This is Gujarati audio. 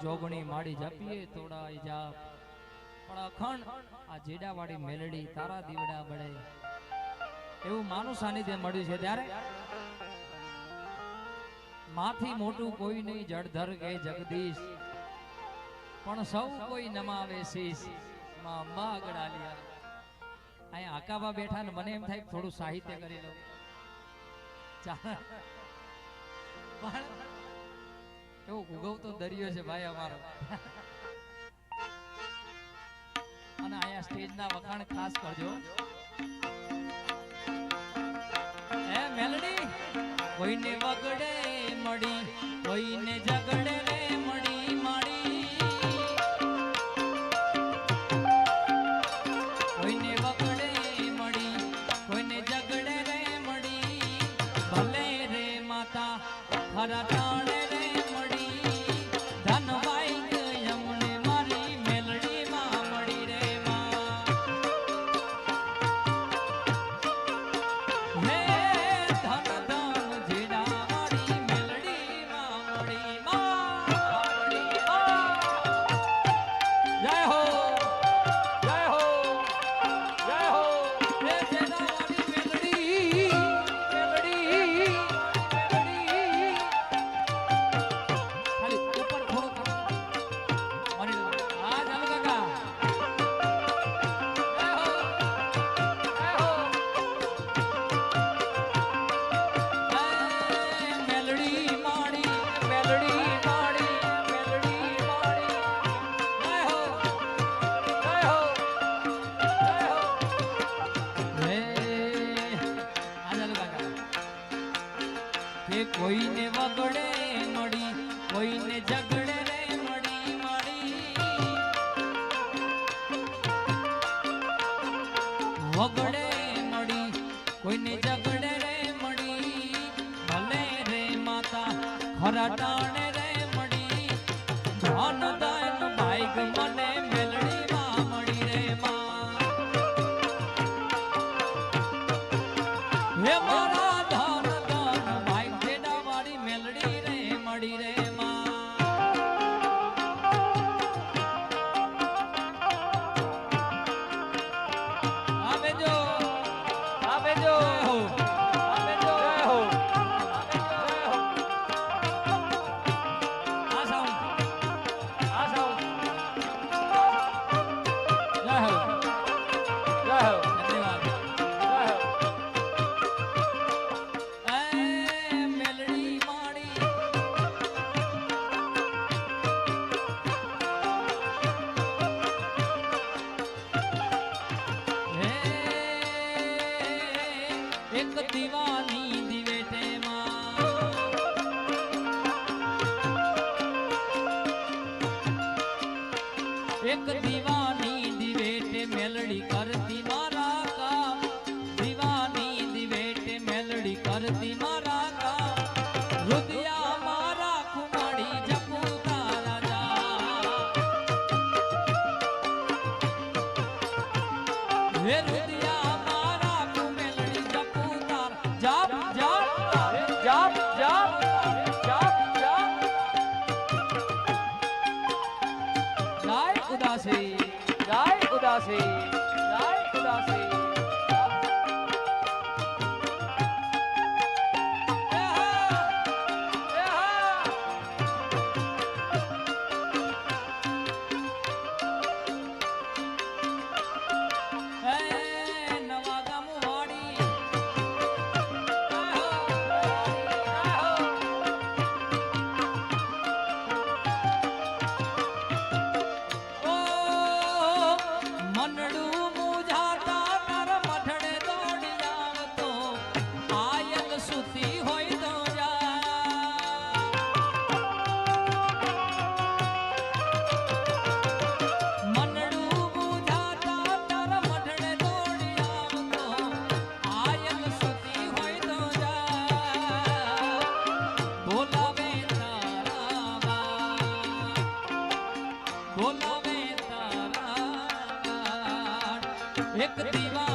જોગણી માડી જપીએ તોડાઈ જાપ પણ અખંડ આ જેડાવાળી મેલડી તારા દીવડા બળે એવું માનું સાનિધ્ય મળ્યું છે ત્યારે માથી મોટું કોઈ નહીં જળધર કે જગદીશ પણ સૌ કોઈ નમાવે શીશ માં અંબા આગળ આલિયા અહીંયા આકાબા બેઠા ને મને એમ થાય થોડું સાહિત્ય કરી લો પણ એવો ઉગવતો દરિયો છે ભાઈ અમારો અને અહીંયા સ્ટેજ ના વખાણ ખાસ કરજો એ મેલડી કોઈને વગડે મળી કોઈને ઝગડે રે મળી માડી કોઈને વગડે મળી કોઈને ઝગડે રે મળી ભલે રે માતા ખરા ટાણે રે મળી ધનવાઈ યમને મારી મેલડી માં મળી રે માં હે ધન ધન જેડા મારી મેલડી માં મળી માં જય હો જય હો જય હો હે જેડા મારી મેલડી મેલડી ખાલી ઉપર થોડું મારી આ ચાલો કાકા જય હો જય હો મેલડી માડી મેલડી માડી મેલડી માડી જય હો જય હો જય હો હે આ ચાલો કાકા કે કોઈને વગડે મળી કોઈને ઝગડે રે મળી માડી વગડે મળી કોઈને ઝગડે રે મળી ભલે રે માતા ખરા ટાણે રે મળી ધન દાન ભાઈગ મને મેલડી માં મળી રે માં હે મારા ધન દાન ભાઈગ જેડા વાળી મેલડી રે મળી રે માં આવે જો આવે જો આવે જો આ સાઉન્ડ જય હો જય હો ધન્યવાદ જય હો એ મેલડી માડી હે એક દીવાની દિવેટે માં એક દીવાની દિવેટે મેલડી કરતી મારા કામ દીવાની દિવેટે મેલડી કરતી મારા કામ રુદિયા મારા કુમાડી જપુ તારા જા હે રુદિયા મારા કુમેલડી જપુ તાર જાપ જાપ જાપ જાપ જાપ જાપ જય ઉદાસી જય ઉદાસી જય ઉદાસી નવા ગામું વાડી ઓ મનડું મુજાતા તાર મઠડે દોડી આવતો આયલ સુતી હોય તો જા મનડું મુજાતા તાર મઠડે દોડી આવતો આયલ સુતી હોય તો જા બોલાવે તારા બા બોલાવે તારા એક દીવા